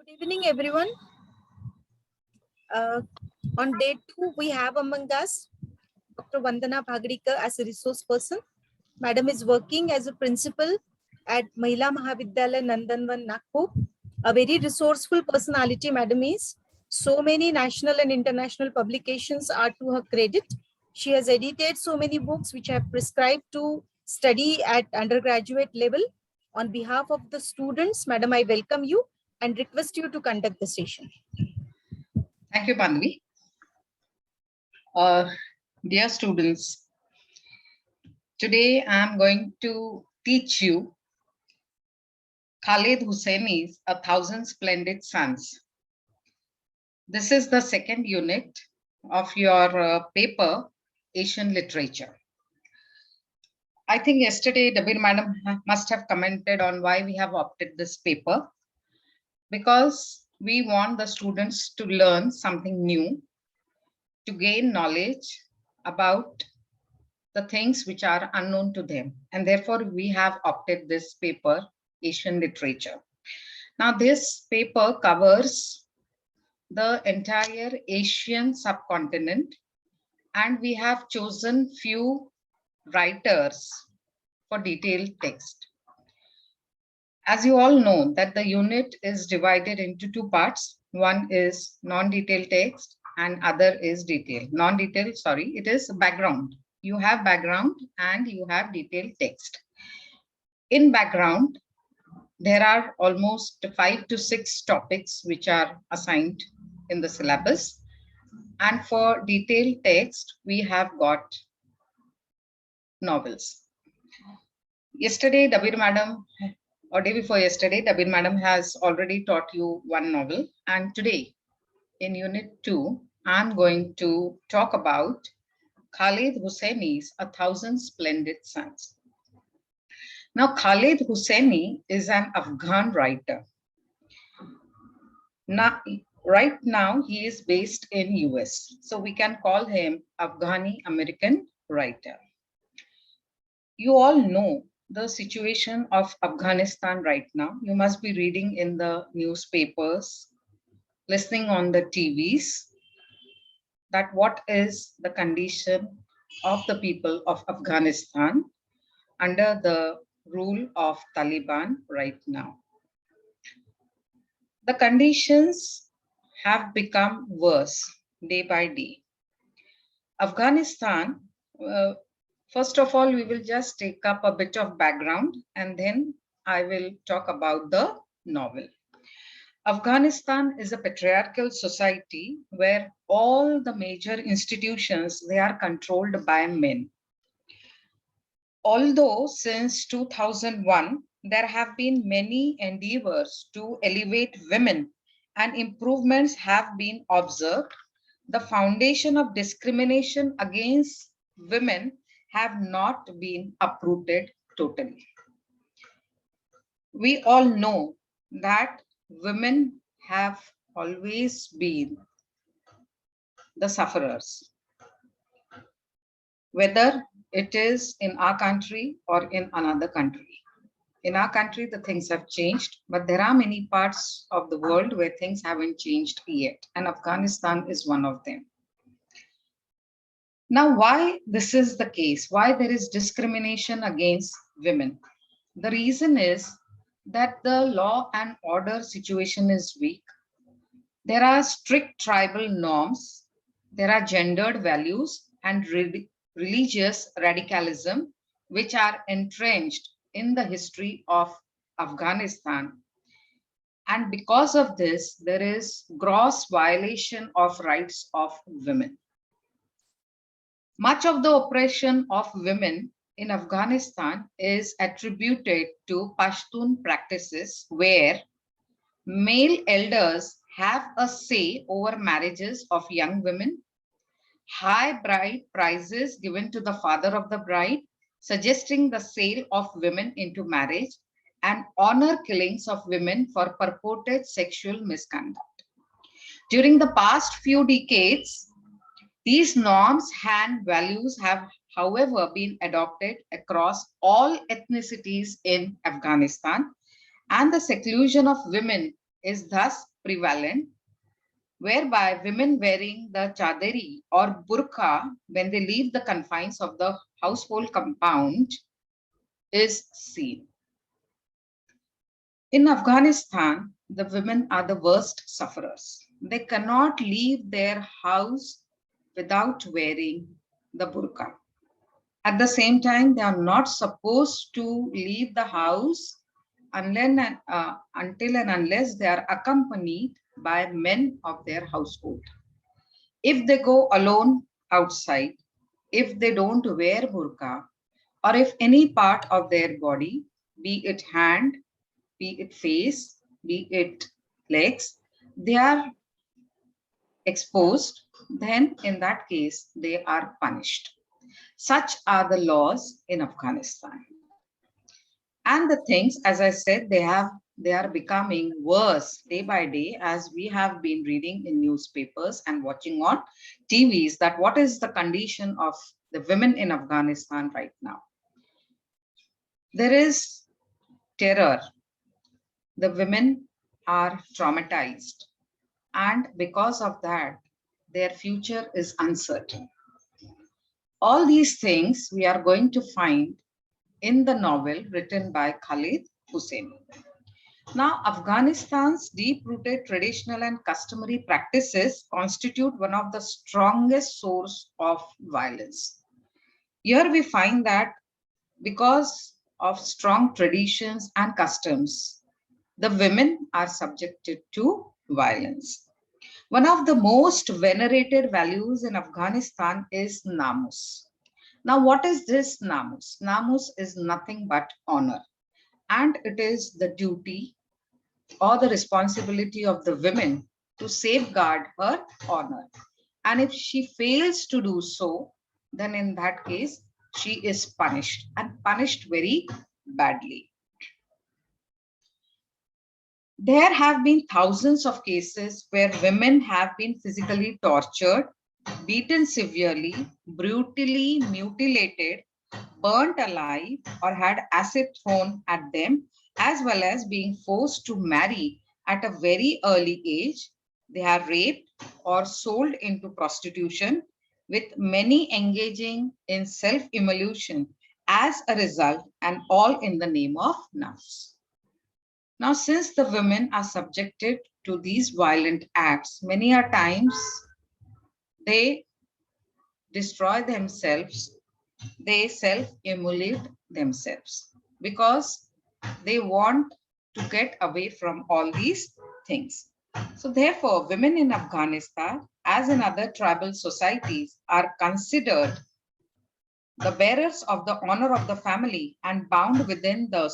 Good evening, everyone. On day 2, we have among us Dr. Vandana Bhagdikar as a resource person. Madam is working as a principal at Mahila Mahavidyalaya Nandanvan, Nagpur. A very resourceful personality, Madam is. So many national and international publications are to her credit. She has edited so many books which have prescribed to study at undergraduate level. On behalf of the students, Madam, I welcome you and request you to conduct the session. Thank you, Bandhavi. Dear students, today I am going to teach you Khaled Hosseini's A Thousand Splendid Suns. This is the second unit of your paper, Asian Literature. I think yesterday Dabir Madam must have commented on why we have opted this paper, because we want the students to learn something new, to gain knowledge about the things which are unknown to them. And therefore, we have opted this paper, Asian Literature. Now, this paper covers the entire Asian subcontinent, and we have chosen few writers for detailed text. As you all know, that the unit is divided into two parts. One is non-detailed text and other is detailed. Non-detailed, sorry, it is background. You have background and you have detailed text. In background, there are almost 5 to 6 topics which are assigned in the syllabus. And for detailed text, we have got novels. Yesterday, Dabir Madam, or day before yesterday, Dabir Madam has already taught you one novel. And today, in Unit 2, I'm going to talk about Khaled Hosseini's A Thousand Splendid Suns. Now, Khaled Hosseini is an Afghan writer. Now, right now, he is based in US. So we can call him Afghani American writer. You all know the situation of Afghanistan right now. You must be reading in the newspapers, listening on the TVs, that what is the condition of the people of Afghanistan under the rule of Taliban right now. The conditions have become worse day by day. Afghanistan, first of all, we will just take up a bit of background and then I will talk about the novel. Afghanistan is a patriarchal society where all the major institutions, they are controlled by men. Although since 2001, there have been many endeavors to elevate women and improvements have been observed, the foundation of discrimination against women have not been uprooted totally. We all know that women have always been the sufferers, whether it is in our country or in another country. In our country, the things have changed, but there are many parts of the world where things haven't changed yet, and Afghanistan is one of them. Now, why this is the case, why there is discrimination against women? The reason is that the law and order situation is weak. There are strict tribal norms, there are gendered values and religious radicalism, which are entrenched in the history of Afghanistan. And because of this, there is gross violation of rights of women. Much of the oppression of women in Afghanistan is attributed to Pashtun practices where male elders have a say over marriages of young women, high bride prices given to the father of the bride, suggesting the sale of women into marriage, and honor killings of women for purported sexual misconduct. During the past few decades, these norms and values have, however, been adopted across all ethnicities in Afghanistan, and the seclusion of women is thus prevalent, whereby women wearing the chadari or burqa when they leave the confines of the household compound is seen. In Afghanistan, the women are the worst sufferers. They cannot leave their house without wearing the burqa. At the same time, they are not supposed to leave the house until and unless they are accompanied by men of their household. If they go alone outside, if they don't wear burqa, or if any part of their body, be it hand, be it face, be it legs, they are exposed, then in that case, they are punished. Such are the laws in Afghanistan. And the things, as I said, they are becoming worse day by day as we have been reading in newspapers and watching on TVs that what is the condition of the women in Afghanistan right now. There is terror. The women are traumatized, and because of that, their future is uncertain. All these things we are going to find in the novel written by Khalid Hosseini. Now, Afghanistan's deep-rooted traditional and customary practices constitute one of the strongest source of violence. Here we find that because of strong traditions and customs, the women are subjected to violence. One of the most venerated values in Afghanistan is namus. Now, what is this namus? Namus is nothing but honor, and it is the duty or the responsibility of the women to safeguard her honor. And if she fails to do so, then in that case, she is punished and punished very badly. There have been thousands of cases where women have been physically tortured, beaten severely, brutally mutilated, burnt alive, or had acid thrown at them, as well as being forced to marry at a very early age. They are raped or sold into prostitution, with many engaging in self-immolation as a result, and all in the name of nafs. Now, since the women are subjected to these violent acts, many a times they destroy themselves, they self-immolate themselves because they want to get away from all these things. So therefore, women in Afghanistan, as in other tribal societies, are considered the bearers of the honor of the family and bound within the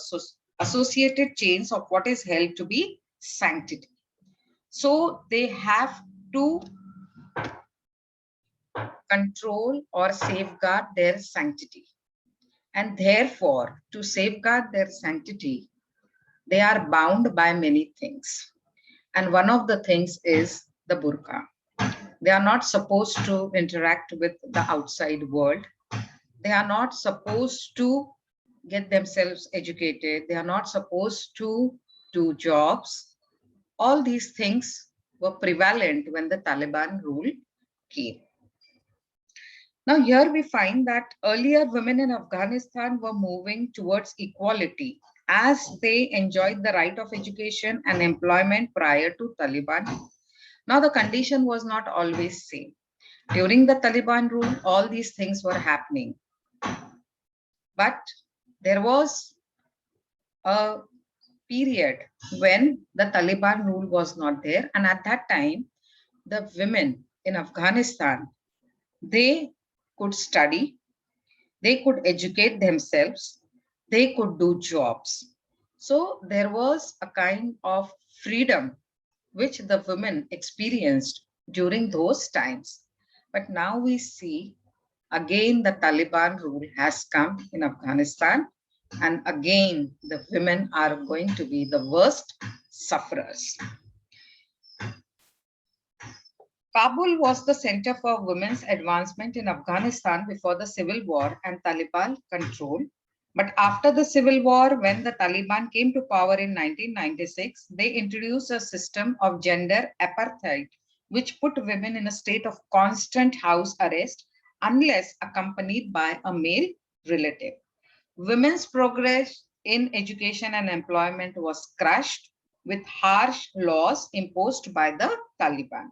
associated chains of what is held to be sanctity. So they have to control or safeguard their sanctity. And therefore, to safeguard their sanctity, they are bound by many things. And one of the things is the burqa. They are not supposed to interact with the outside world. They are not supposed to get themselves educated. They are not supposed to do jobs. All these things were prevalent when the Taliban rule came. Now, here we find that earlier women in Afghanistan were moving towards equality as they enjoyed the right of education and employment prior to Taliban. Now, the condition was not always same. During the Taliban rule, all these things were happening. But there was a period when the Taliban rule was not there. And at that time, the women in Afghanistan, they could study, they could educate themselves, they could do jobs. So there was a kind of freedom which the women experienced during those times. But now we see again the Taliban rule has come in Afghanistan, and again the women are going to be the worst sufferers. Kabul was the center for women's advancement in Afghanistan before the civil war and Taliban control. But after the civil war, when the Taliban came to power in 1996, they introduced a system of gender apartheid, which put women in a state of constant house arrest unless accompanied by a male relative. Women's progress in education and employment was crushed with harsh laws imposed by the Taliban.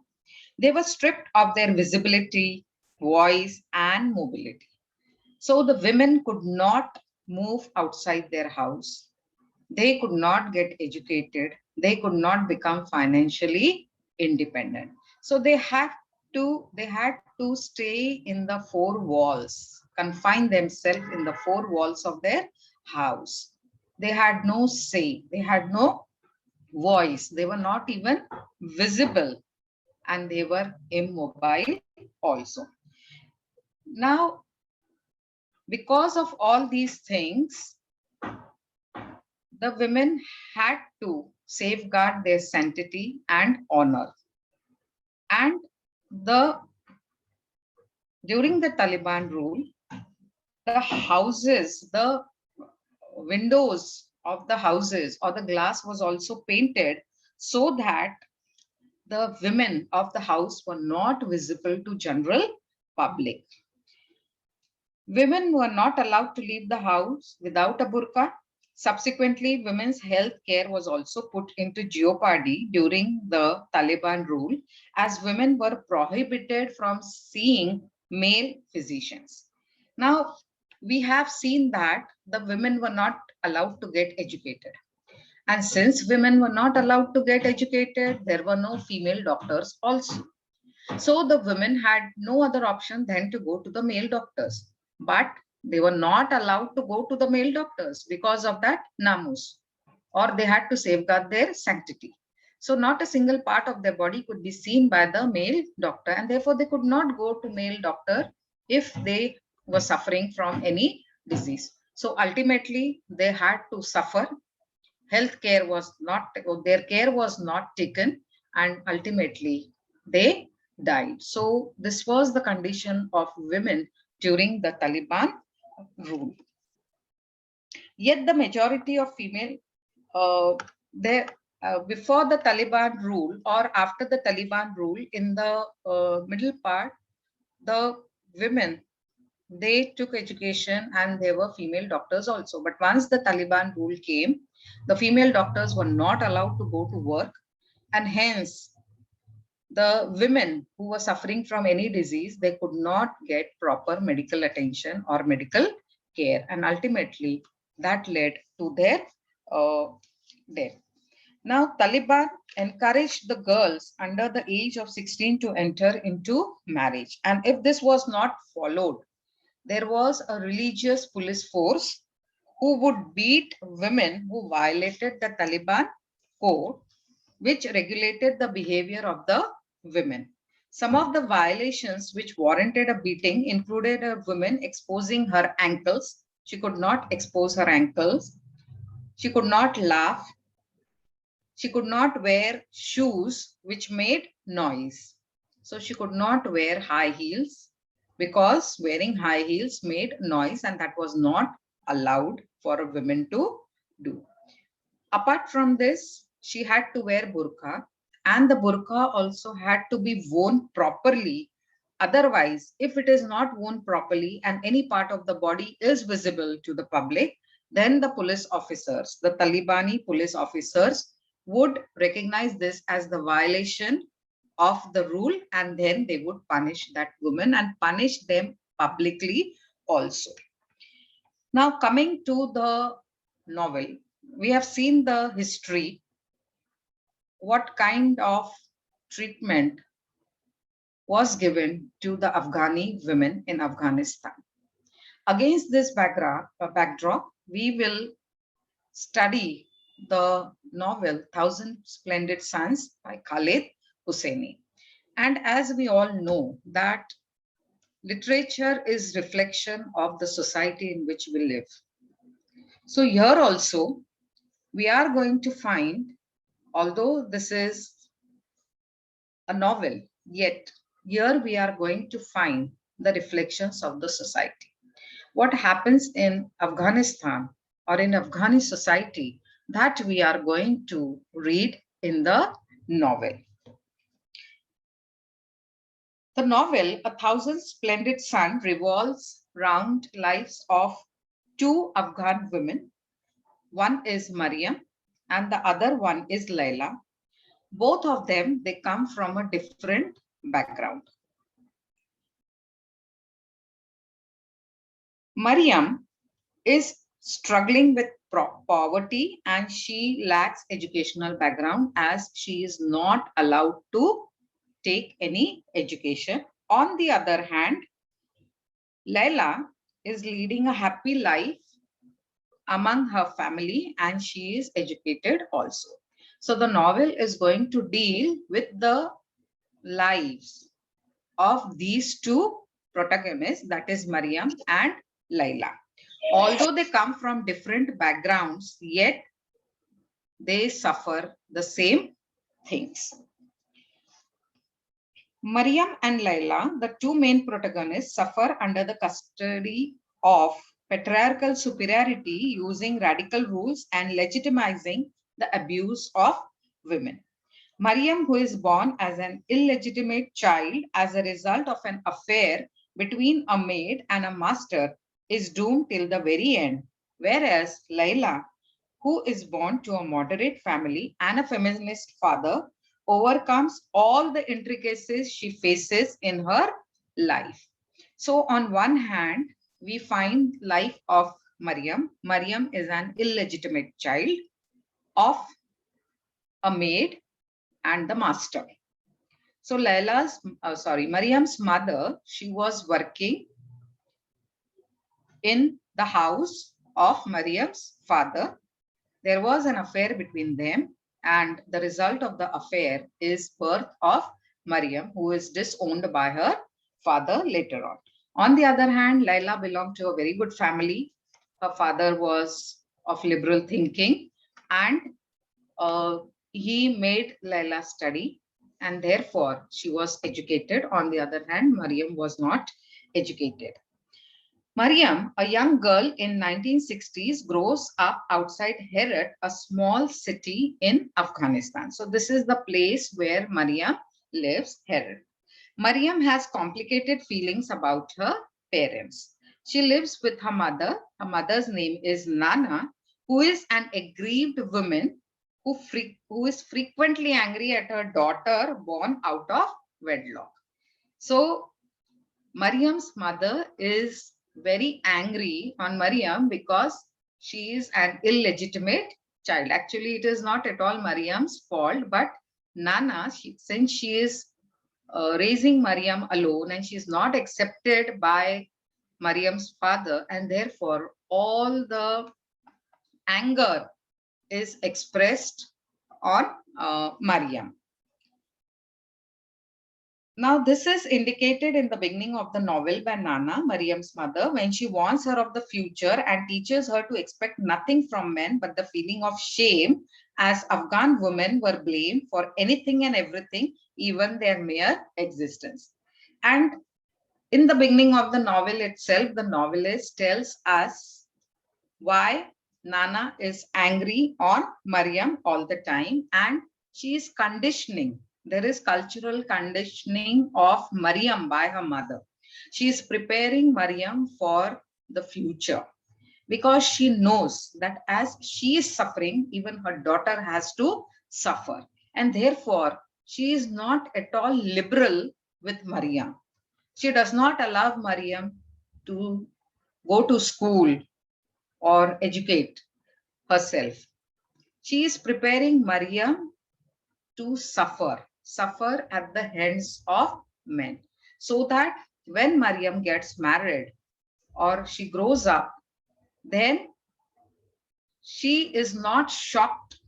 They were stripped of their visibility, voice, and mobility. So the women could not move outside their house. They could not get educated. They could not become financially independent. So they had to stay in the four walls, confine themselves in the four walls of their house. They had no say. They had no voice. They were not even visible, and they were immobile also. Now, because of all these things, the women had to safeguard their sanctity and honor. And the during the Taliban rule, the houses, the windows of the houses or the glass was also painted so that the women of the house were not visible to general public. Women were not allowed to leave the house without a burqa. Subsequently, women's health care was also put into jeopardy during the Taliban rule, as women were prohibited from seeing male physicians. Now, we have seen that the women were not allowed to get educated. And since women were not allowed to get educated, there were no female doctors also. So the women had no other option than to go to the male doctors. But they were not allowed to go to the male doctors because of that namus, or they had to safeguard their sanctity. So not a single part of their body could be seen by the male doctor, and therefore they could not go to male doctor if they were suffering from any disease. So ultimately they had to suffer. Health care was not, their care was not taken, and ultimately they died. So this was the condition of women during the Taliban rule. Yet the majority of female, there before the Taliban rule or after the Taliban rule, in the middle part, the women, they took education and there were female doctors also. But once the Taliban rule came, the female doctors were not allowed to go to work, and hence the women who were suffering from any disease, they could not get proper medical attention or medical care, and ultimately that led to their death. Now, Taliban encouraged the girls under the age of 16 to enter into marriage, and if this was not followed, there was a religious police force who would beat women who violated the Taliban code, which regulated the behavior of the women. Some of the violations which warranted a beating included a woman exposing her ankles. She could not expose her ankles. She could not laugh. She could not wear shoes which made noise. So she could not wear high heels because wearing high heels made noise, and that was not allowed for a woman to do. Apart from this, she had to wear burqa, and the burqa also had to be worn properly. Otherwise, if it is not worn properly and any part of the body is visible to the public, then the police officers, the Talibani police officers, would recognize this as the violation of the rule, and then they would punish that woman and punish them publicly also. Now, coming to the novel, we have seen the history, what kind of treatment was given to the Afghani women in Afghanistan. Against this backdrop, we will study the novel Thousand Splendid Suns by Khaled Hosseini. And as we all know that literature is reflection of the society in which we live. So here also, we are going to find, although this is a novel, yet here we are going to find the reflections of the society. what happens in Afghanistan or in Afghani society, that we are going to read in the novel. The novel, A Thousand Splendid Sun, revolves around lives of two Afghan women. One is Mariam and the other one is Layla. Both of them, they come from a different background. Mariam is struggling with poverty and she lacks educational background as she is not allowed to take any education. On the other hand, Layla is leading a happy life among her family and she is educated also. So the novel is going to deal with the lives of these two protagonists, that is Mariam and Layla. Although they come from different backgrounds, yet they suffer the same things. Mariam and Layla, the two main protagonists, suffer under the custody of patriarchal superiority using radical rules and legitimizing the abuse of women. Mariam, who is born as an illegitimate child as a result of an affair between a maid and a master, is doomed till the very end, whereas Layla, who is born to a moderate family and a feminist father, overcomes all the intricacies she faces in her life. So on one hand, we find life of Mariam. Mariam is an illegitimate child of a maid and the master. So Mariam's mother, she was working in the house of Mariam's father. There was an affair between them, and the result of the affair is birth of Mariam, who is disowned by her father later on. On the other hand, Layla belonged to a very good family. Her father was of liberal thinking, and he made Layla study, and therefore she was educated. On the other hand, Mariam was not educated. Mariam, a young girl in 1960s, grows up outside Herat, a small city in Afghanistan. So this is the place where Mariam lives, Herat. Mariam has complicated feelings about her parents. She lives with her mother. Her mother's name is Nana, who is an aggrieved woman who is frequently angry at her daughter born out of wedlock. So Mariam's mother is very angry on Mariam because she is an illegitimate child. Actually, it is not at all Mariam's fault, but Nana, since she is raising Mariam alone and she is not accepted by Mariam's father, and therefore all the anger is expressed on Mariam. Now, this is indicated in the beginning of the novel by Nana, Mariam's mother, when she warns her of the future and teaches her to expect nothing from men but the feeling of shame, as Afghan women were blamed for anything and everything, even their mere existence. And in the beginning of the novel itself, the novelist tells us why Nana is angry on Mariam all the time, and she is conditioning. There is cultural conditioning of Mariam by her mother. She is preparing Mariam for the future because she knows that as she is suffering, even her daughter has to suffer. And therefore, she is not at all liberal with Mariam. She does not allow Mariam to go to school or educate herself. She is preparing Mariam to suffer at the hands of men, so that when Mariam gets married or she grows up, then she is not shocked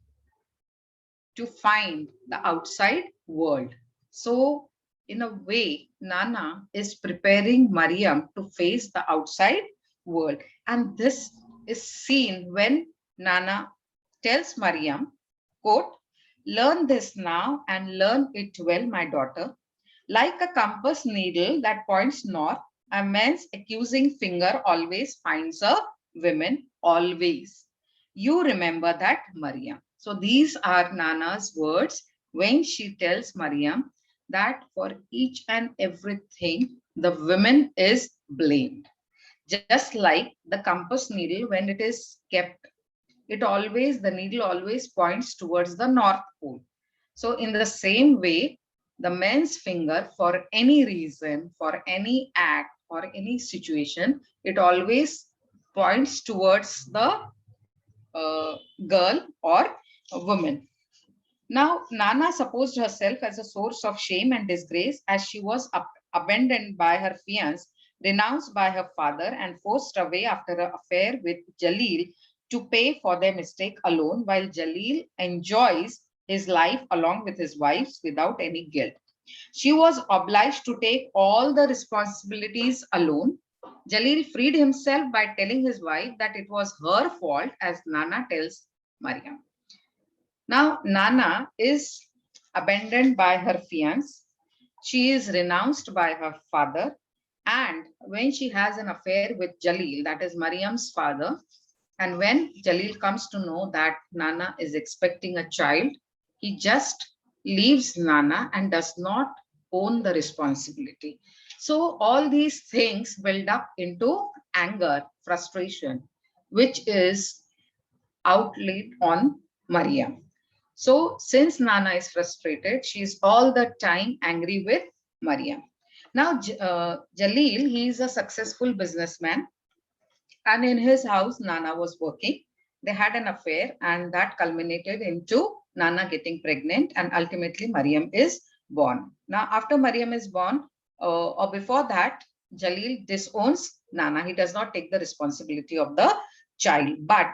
to find the outside world. So in a way, Nana is preparing Mariam to face the outside world. And this is seen when Nana tells Mariam, quote, "Learn this now and learn it well, my daughter. Like a compass needle that points north, A man's accusing finger always finds a woman, always. You remember that, Mariam. So these are Nana's words when she tells Mariam that for each and everything, the woman is blamed. Just like the compass needle, when it is kept, the needle always points towards the North Pole. So in the same way, the man's finger, for any reason, for any act, or any situation, it always points towards the girl or a woman. Now, Nana supposed herself as a source of shame and disgrace as she was abandoned by her fiancé, renounced by her father, and forced away after an affair with Jalil to pay for their mistake alone, while Jalil enjoys his life along with his wives without any guilt. She was obliged to take all the responsibilities alone. Jalil freed himself by telling his wife that it was her fault, as Nana tells Mariam. Now, Nana is abandoned by her fiancé. She is renounced by her father. And when she has an affair with Jalil, that is Mariam's father, and when Jalil comes to know that Nana is expecting a child, he just leaves Nana and does not own the responsibility. So all these things build up into anger, frustration, which is outlaid on Mariam. So since Nana is frustrated, she is all the time angry with Mariam. Now, Jalil, he is a successful businessman, and in his house, Nana was working. They had an affair, and that culminated into Nana getting pregnant, and ultimately Mariam is born. Now, after Mariam is born, or before that, Jalil disowns Nana. He does not take the responsibility of the child. But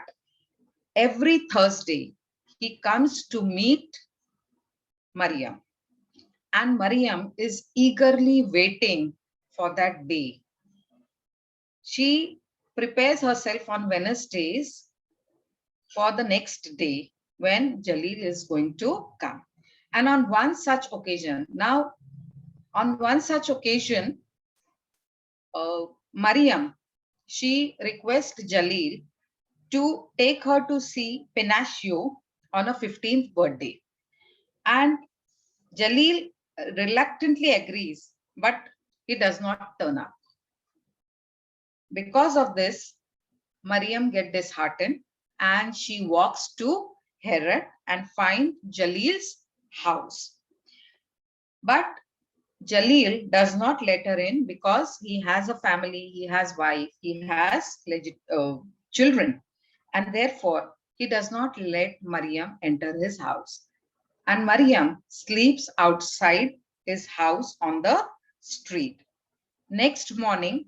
every Thursday, he comes to meet Mariam, and Mariam is eagerly waiting for that day. She prepares herself on Wednesdays for the next day when Jalil is going to come. And on one such occasion, Mariam, she requests Jalil to take her to see Pinocchio on a 15th birthday. And Jalil reluctantly agrees, but he does not turn up. Because of this, Mariam gets disheartened and she walks to Herat and finds Jalil's house. But Jalil does not let her in because he has a family, he has wife, he has children, and therefore he does not let Mariam enter his house. And Mariam sleeps outside his house on the street. Next morning,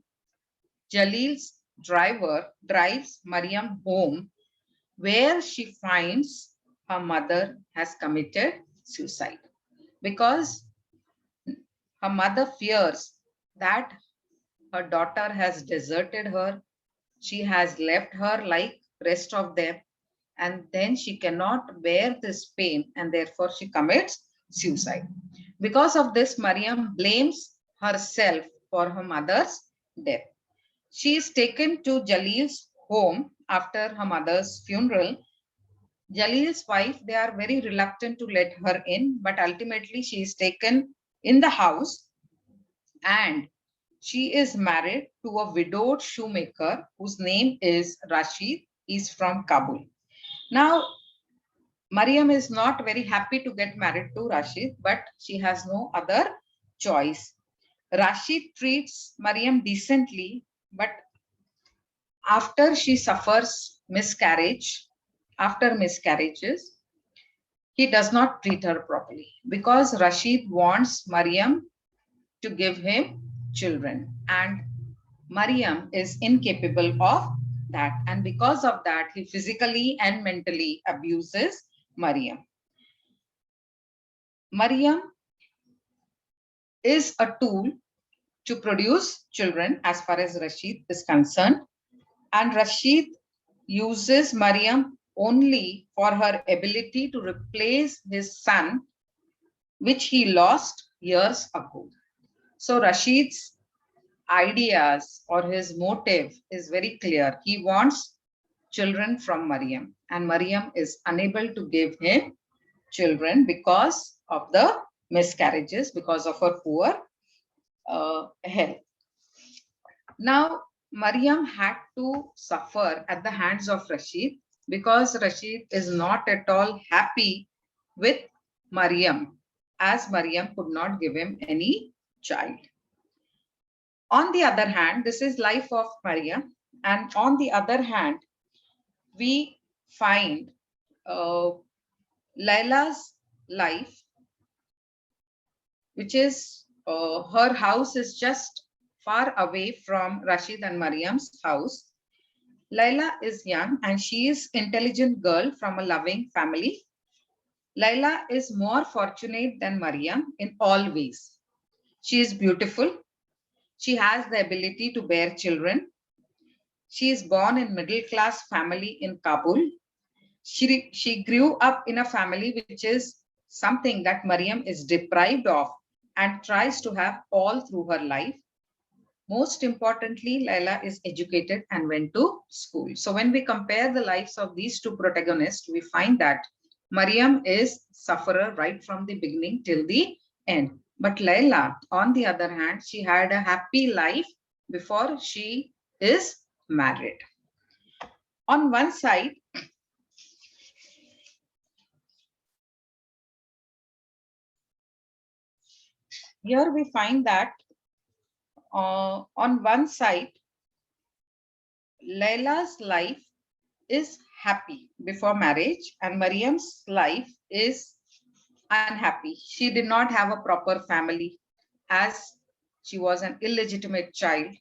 Jalil's driver drives Mariam home, where she finds her mother has committed suicide, because her mother fears that her daughter has deserted her. She has left her like rest of them, and then she cannot bear this pain, and therefore she commits suicide. Because of this, Mariam blames herself for her mother's death. She is taken to Jalil's home after her mother's funeral. Jalil's wife, they are very reluctant to let her in, but ultimately she is taken in the house, and she is married to a widowed shoemaker whose name is Rashid. He's from Kabul. Now, Mariam is not very happy to get married to Rashid, but she has no other choice. Rashid treats Mariam decently, but after she suffers after miscarriages, he does not treat her properly because Rashid wants Mariam to give him children, and Mariam is incapable of that. And because of that, he physically and mentally abuses Mariam. Mariam is a tool to produce children as far as Rashid is concerned. And Rashid uses Mariam only for her ability to replace his son, which he lost years ago. So Rashid's ideas or his motive is very clear. He wants children from Maryam, and Maryam is unable to give him children because of the miscarriages, because of her poor health. Now, Maryam had to suffer at the hands of Rashid because Rashid is not at all happy with Maryam, as Maryam could not give him any child. On the other hand, this is life of Maryam, and on the other hand, we find Layla's life, which is her house is just far away from Rashid and Maryam's house. Layla is young and she is intelligent girl from a loving family. Layla is more fortunate than Maryam in all ways. She is beautiful. She has the ability to bear children. She is born in middle class family in Kabul. She grew up in a family which is something that Maryam is deprived of and tries to have all through her life. Most importantly, Layla is educated and went to school. So when we compare the lives of these two protagonists, we find that Maryam is sufferer right from the beginning till the end. But Layla, on the other hand, she had a happy life before she is married. On one side, here we find that on one side, Layla's life is happy before marriage and Maryam's life is unhappy. She did not have a proper family as she was an illegitimate child.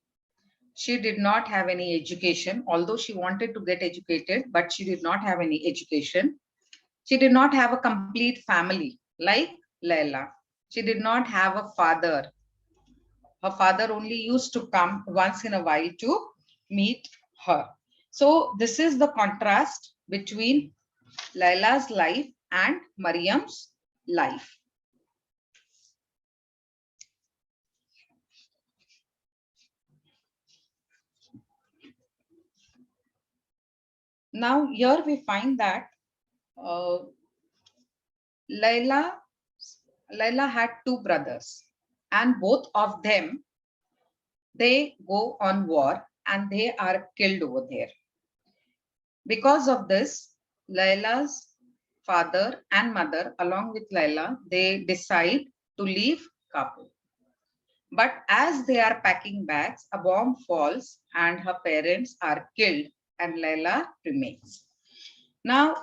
She did not have any education, although she wanted to get educated, but she did not have any education. She did not have a complete family like Layla. She did not have a father. Her father only used to come once in a while to meet her. So this is the contrast between Layla's life and Maryam's life. Now here we find that uh, Layla had two brothers, and both of them, they go on war and they are killed over there. Because of this, Layla's father and mother, along with Layla, they decide to leave Kabul. But as they are packing bags, a bomb falls and her parents are killed and Layla remains. Now,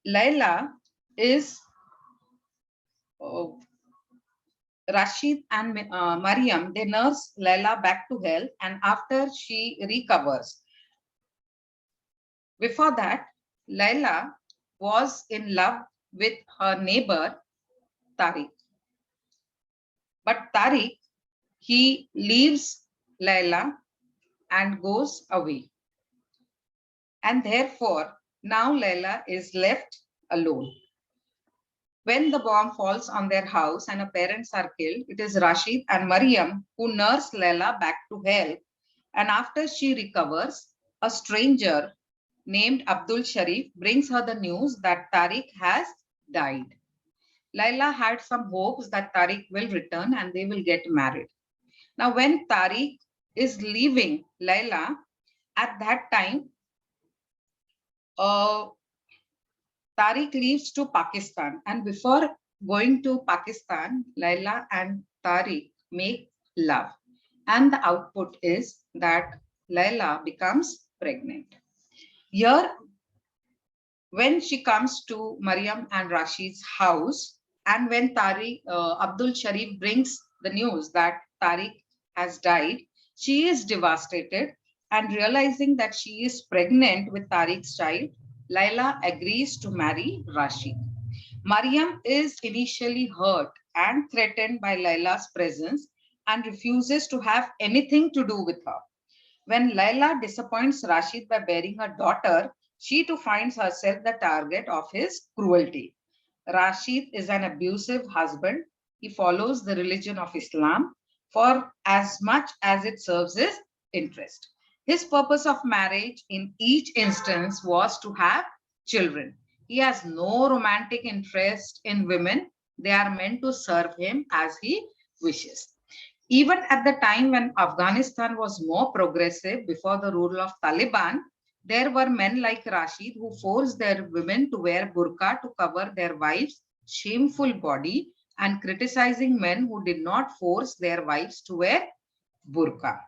Layla is Rashid and Maryam, they nurse Layla back to health, and after she recovers. Before that, Layla was in love with her neighbor, Tariq. But Tariq, he leaves Layla and goes away. And therefore, now Layla is left alone. When the bomb falls on their house and her parents are killed, it is Rashid and Maryam who nurse Layla back to health. And after she recovers, a stranger named Abdul Sharif brings her the news that Tariq has died. Layla had some hopes that Tariq will return and they will get married. Now, when Tariq is leaving Layla, at that time, Tariq leaves to Pakistan, and before going to Pakistan, Layla and Tariq make love, and the output is that Layla becomes pregnant. Here, when she comes to Maryam and Rashid's house, and when Abdul Sharif brings the news that Tariq has died, she is devastated, and realizing that she is pregnant with Tariq's child, Layla agrees to marry Rashid. Maryam is initially hurt and threatened by Layla's presence and refuses to have anything to do with her. When Layla disappoints Rashid by bearing a daughter, she too finds herself the target of his cruelty. Rashid is an abusive husband. He follows the religion of Islam. for as much as it serves his interest. His purpose of marriage in each instance was to have children. He has no romantic interest in women. They are meant to serve him as he wishes. Even at the time when Afghanistan was more progressive before the rule of Taliban, there were men like Rashid who forced their women to wear burqa to cover their wives' shameful body and criticizing men who did not force their wives to wear burqa.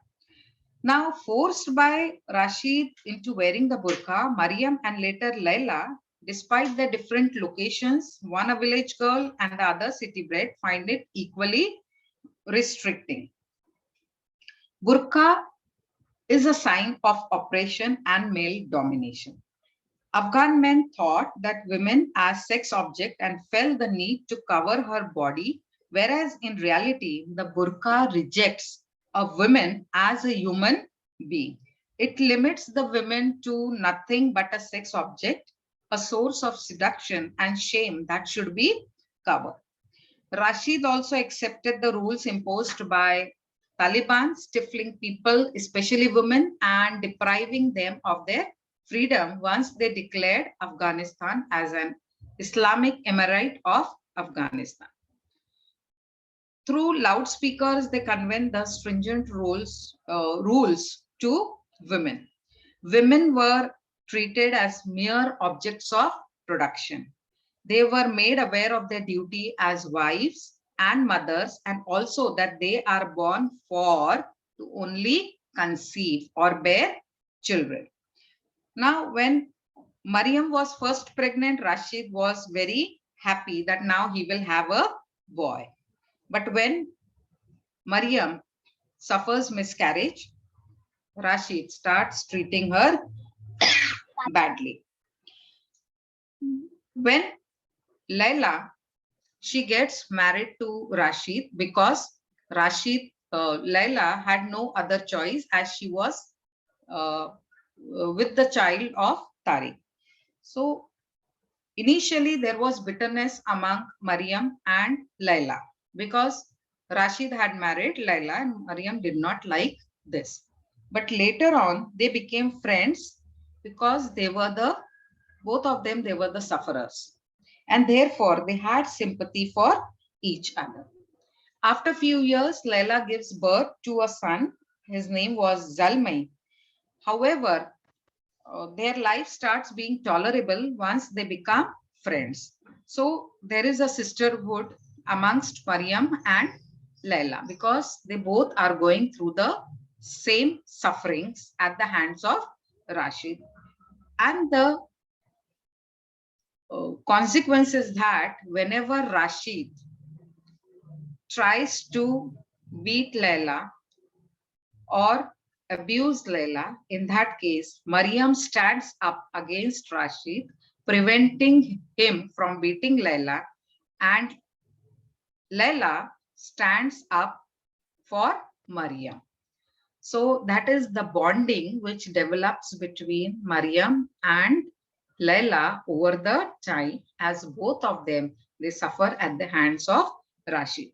Now, forced by Rashid into wearing the burqa, Mariam and later Layla, despite the different locations, one a village girl and the other city bred, find it equally restricting. Burqa is a sign of oppression and male domination. Afghan men thought that women as sex object and felt the need to cover her body, whereas in reality, the burqa rejects a woman as a human being. It limits the women to nothing but a sex object, a source of seduction and shame that should be covered. Rashid also accepted the rules imposed by Taliban, stifling people, especially women, and depriving them of their freedom once they declared Afghanistan as an Islamic Emirate of Afghanistan. Through loudspeakers, they conveyed the stringent rules to women. Women were treated as mere objects of production. They were made aware of their duty as wives and mothers, and also that they are born for to only conceive or bear children. Now, when Mariam was first pregnant, Rashid was very happy that now he will have a boy. But when Mariam suffers miscarriage, Rashid starts treating her badly. When Layla, she gets married to Rashid because Layla had no other choice as she was uh, with the child of Tariq. So initially there was bitterness among Mariam and Layla because Rashid had married Layla and Mariam did not like this. But later on they became friends because both of them, they were the sufferers. And therefore they had sympathy for each other. After a few years, Layla gives birth to a son. His name was Zalmay. However, their life starts being tolerable once they become friends. So there is a sisterhood amongst Mariam and Layla because they both are going through the same sufferings at the hands of Rashid. And the consequence is that whenever Rashid tries to beat Layla or abuse Layla, in that case, Mariam stands up against Rashid, preventing him from beating Layla, and Layla stands up for Mariam. So that is the bonding which develops between Mariam and Layla over the time, as both of them, they suffer at the hands of Rashid.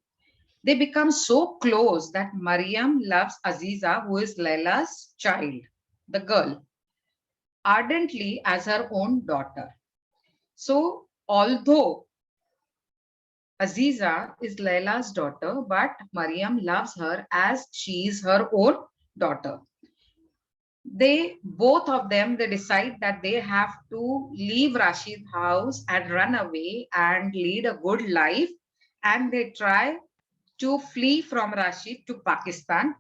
They become so close that Mariam loves Aziza, who is Layla's child, the girl, ardently as her own daughter. So although Aziza is Layla's daughter, but Mariam loves her as she is her own daughter. They, both of them, they decide that they have to leave Rashid's house and run away and lead a good life. And they try to flee from Rashid to Pakistan,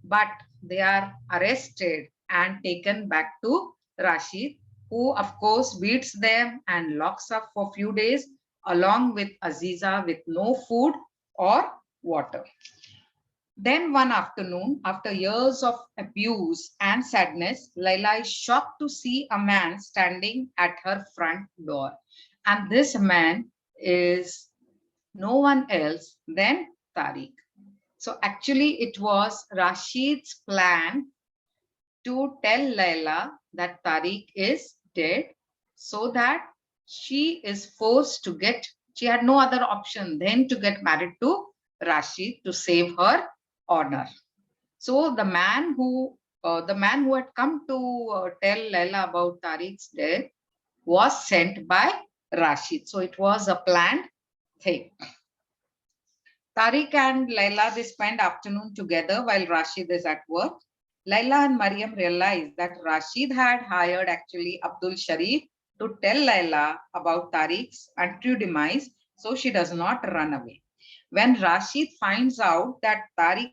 but they are arrested and taken back to Rashid, who of course beats them and locks up for a few days along with Aziza with no food or water. Then one afternoon, after years of abuse and sadness, Layla is shocked to see a man standing at her front door. And this man is no one else than Tariq. So actually it was Rashid's plan to tell Layla that Tariq is dead so that she is forced to she had no other option than to get married to Rashid to save her honor. So the man who had come to tell Laila about Tariq's death was sent by Rashid. So it was a planned thing. Tariq and Laila, they spend afternoon together while Rashid is at work. Laila and Mariam realized that Rashid had hired actually Abdul Sharif to tell Laila about Tariq's untrue demise, so she does not run away. When Rashid finds out that Tariq